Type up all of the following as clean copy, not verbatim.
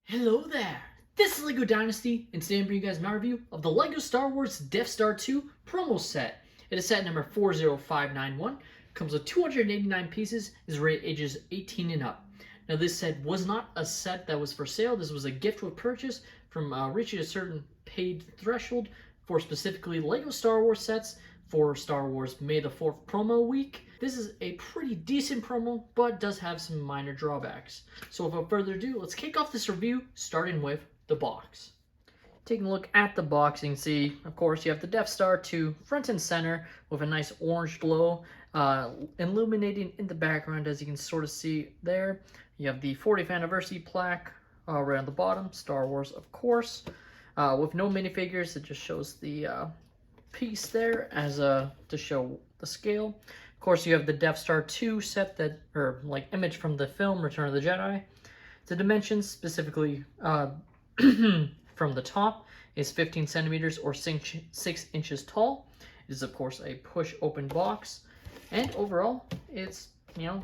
Hello there! This is LEGO Dynasty, and today I'm bringing you guys my review of the LEGO Star Wars Death Star 2 promo set. It is set number 40591, comes with 289 pieces, is rated ages 18 and up. Now this set was not a set that was for sale, this was a gift with purchase from reaching a certain paid threshold for specifically LEGO Star Wars sets for Star Wars May the 4th promo week. This is a pretty decent promo, but does have some minor drawbacks. So without further ado, let's kick off this review, starting with the box. Taking a look at the box, you can see, of course, you have the Death Star 2 front and center with a nice orange glow illuminating in the background, as you can sort of see there. You have the 40th anniversary plaque right on the bottom, Star Wars, of course. With no minifigures, it just shows the piece there as to show the scale. Of course, you have the Death Star 2 set that, or like image from the film Return of the Jedi. The dimensions, specifically from the top, is 15 centimeters or 6 inches tall. It is, of course, a push-open box, and overall, it's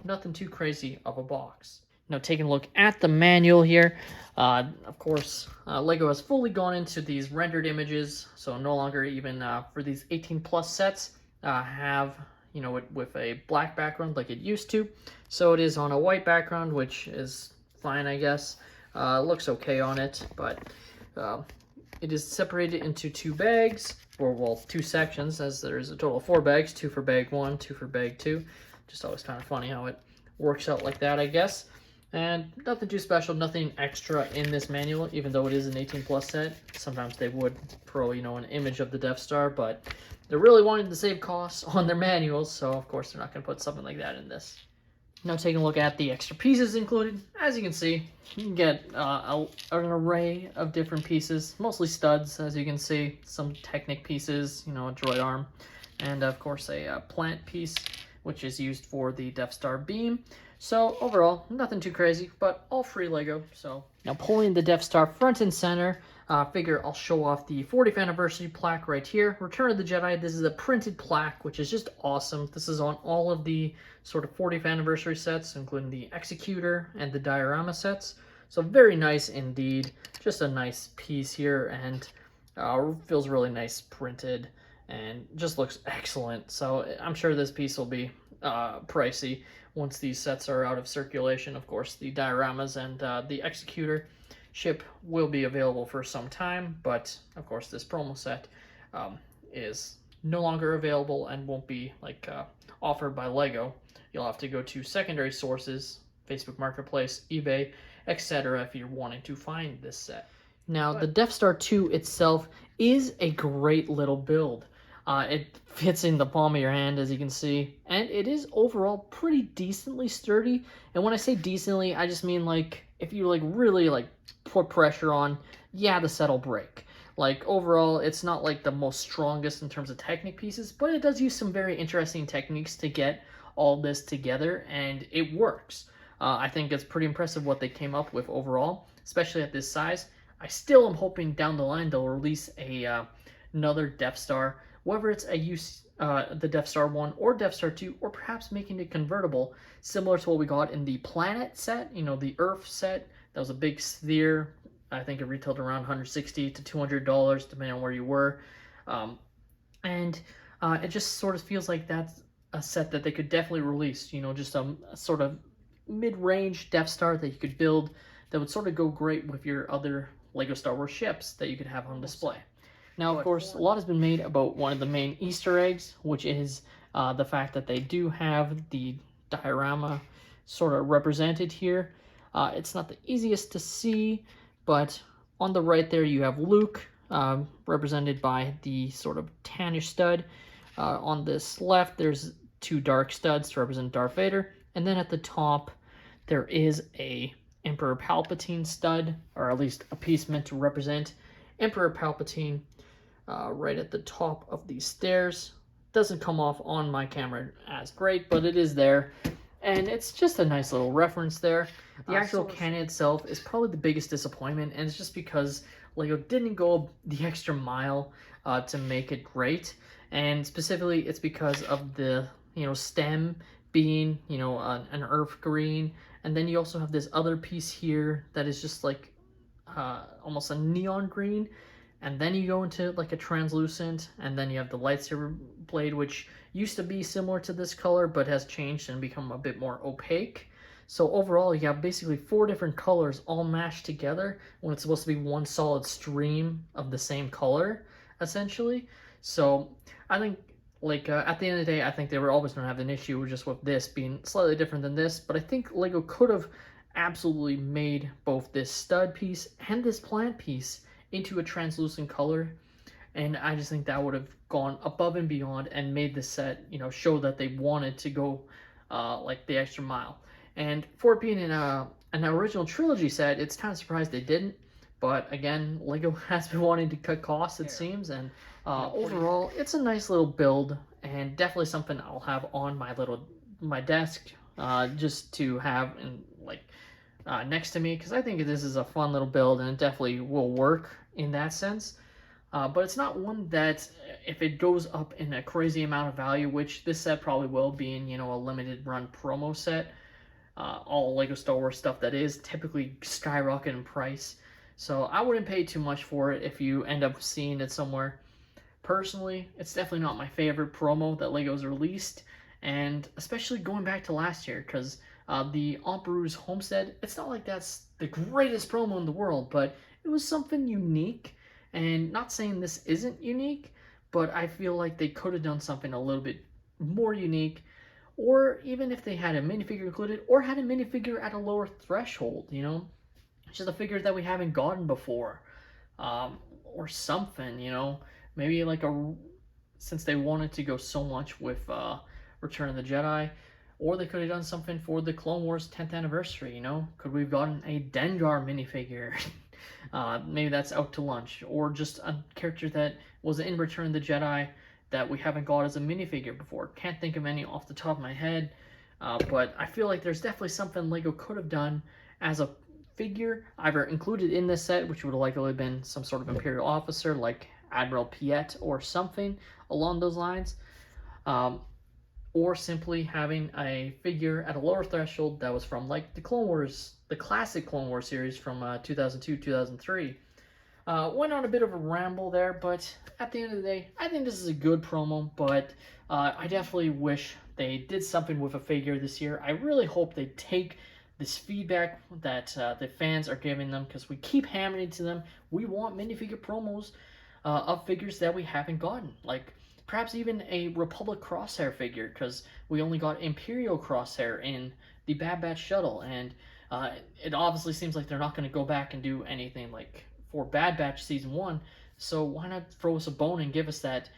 nothing too crazy of a box. Now, taking a look at the manual here, of course, LEGO has fully gone into these rendered images, so no longer even for these 18 plus sets have it with a black background like it used to. So it is on a white background, which is fine, I guess. Looks okay on it, but it is separated into two bags, or well, two sections, as there's a total of 4 bags, 2 for bag 1, 2 for bag 2. Just always kind of funny how it works out like that, I guess. And nothing too special, nothing extra in this manual, even though it is an 18 plus set. Sometimes they would throw, an image of the Death Star, but they're really wanting to save costs on their manuals, so of course they're not going to put something like that in this. Now taking a look at the extra pieces included, as you can see, you can get an array of different pieces, mostly studs, as you can see, some Technic pieces, a droid arm, and of course a plant piece, which is used for the Death Star beam. So overall, nothing too crazy, but all free LEGO. So now pulling the Death Star front and center, figure I'll show off the 40th anniversary plaque right here. Return of the Jedi, this is a printed plaque, which is just awesome. This is on all of the sort of 40th anniversary sets, including the Executor and the diorama sets. So very nice indeed. Just a nice piece here, and feels really nice printed, and just looks excellent. So I'm sure this piece will be pricey once these sets are out of circulation. Of course, the dioramas and the Executor ship will be available for some time, but of course this promo set is no longer available and won't be offered by LEGO. You'll have to go to secondary sources, Facebook Marketplace, eBay, etc. if you're wanting to find this set. Now, the Death Star 2 itself is a great little build. It fits in the palm of your hand, as you can see, and it is overall pretty decently sturdy. And when I say decently, I just mean if you really put pressure on, yeah, the set will break. Overall, it's not the most strongest in terms of Technic pieces, but it does use some very interesting techniques to get all this together, and it works. I think it's pretty impressive what they came up with overall, especially at this size. I still am hoping down the line they'll release another Death Star, whether it's the Death Star 1 or Death Star 2, or perhaps making it convertible, similar to what we got in the Planet set, the Earth set. That was a big sphere. I think it retailed around $160 to $200, depending on where you were. And it just sort of feels like that's a set that they could definitely release, just a sort of mid-range Death Star that you could build that would sort of go great with your other LEGO Star Wars ships that you could have on display. Now, of course, a lot has been made about one of the main Easter eggs, which is the fact that they do have the diorama sort of represented here. It's not the easiest to see, but on the right there you have Luke, represented by the sort of tannish stud. On this left, there's 2 dark studs to represent Darth Vader, and then at the top there is a Emperor Palpatine stud, or at least a piece meant to represent Emperor Palpatine. Right at the top of these stairs. Doesn't come off on my camera as great, but it is there, and it's just a nice little reference there. The actual cannon itself is probably the biggest disappointment, and it's just because LEGO didn't go the extra mile to make it great, and specifically it's because of the stem being an earth green, and then you also have this other piece here that is just almost a neon green, and then you go into like a translucent, and then you have the lightsaber blade, which used to be similar to this color but has changed and become a bit more opaque. So overall, you have basically 4 different colors all mashed together when it's supposed to be one solid stream of the same color, essentially. So I think, like, at the end of the day, I think they were always going to have an issue just with this being slightly different than this, but I think LEGO could have absolutely made both this stud piece and this plant piece into a translucent color, and I just think that would have gone above and beyond and made the set, you know, show that they wanted to go like the extra mile. And for it being in an original trilogy set, it's kind of surprised they didn't. But again, LEGO has been wanting to cut costs, it seems, and overall, it's a nice little build, and definitely something I'll have on my desk, just to have in next to me, because I think this is a fun little build, and it definitely will work in that sense. But it's not one that, if it goes up in a crazy amount of value, which this set probably will, being, you know, a limited run promo set, all LEGO Star Wars stuff that is typically skyrocket in price. So I wouldn't pay too much for it if you end up seeing it somewhere. Personally, it's definitely not my favorite promo that LEGO's released, and especially going back to last year, because the Emperor's Homestead, it's not like that's the greatest promo in the world, but it was something unique. And not saying this isn't unique, but I feel like they could have done something a little bit more unique, or even if they had a minifigure included, or had a minifigure at a lower threshold, you know, just a figure that we haven't gotten before, or something, you know, maybe like since they wanted to go so much with Return of the Jedi, or they could have done something for the Clone Wars 10th anniversary, you know, could we have gotten a Dengar minifigure? Maybe that's out to lunch, or just a character that was in Return of the Jedi that we haven't got as a minifigure before. Can't think of any off the top of my head, but I feel like there's definitely something LEGO could have done as a figure, either included in this set, which would have likely been some sort of Imperial officer like Admiral Piet or something along those lines, or simply having a figure at a lower threshold that was from like the Clone Wars, the classic Clone Wars series from 2002, 2003. Went on a bit of a ramble there, but at the end of the day, I think this is a good promo, but I definitely wish they did something with a figure this year. I really hope they take this feedback that the fans are giving them, because we keep hammering to them. We want minifigure promos of figures that we haven't gotten, like perhaps even a Republic Crosshair figure, because we only got Imperial Crosshair in the Bad Batch shuttle, and it obviously seems like they're not going to go back and do anything like for Bad Batch Season 1, so why not throw us a bone and give us that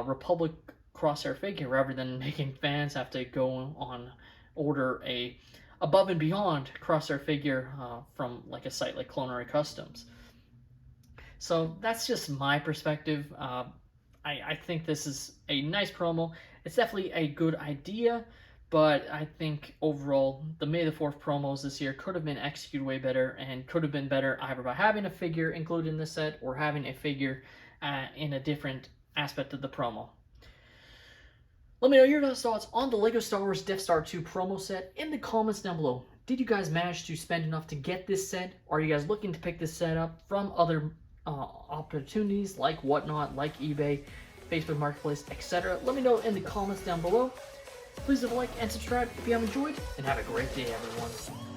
Republic Crosshair figure, rather than making fans have to go on order a above and beyond Crosshair figure from like a site like Clonary Customs. So that's just my perspective. I think this is a nice promo. It's definitely a good idea, but I think overall the May the 4th promos this year could have been executed way better, and could have been better either by having a figure included in the set or having a figure in a different aspect of the promo. Let me know your thoughts on the LEGO Star Wars Death Star 2 promo set in the comments down below. Did you guys manage to spend enough to get this set? Are you guys looking to pick this set up from other opportunities like Whatnot, like eBay, Facebook Marketplace, etc.? Let me know in the comments down below. Please leave a like and subscribe if you have enjoyed, and have a great day, everyone.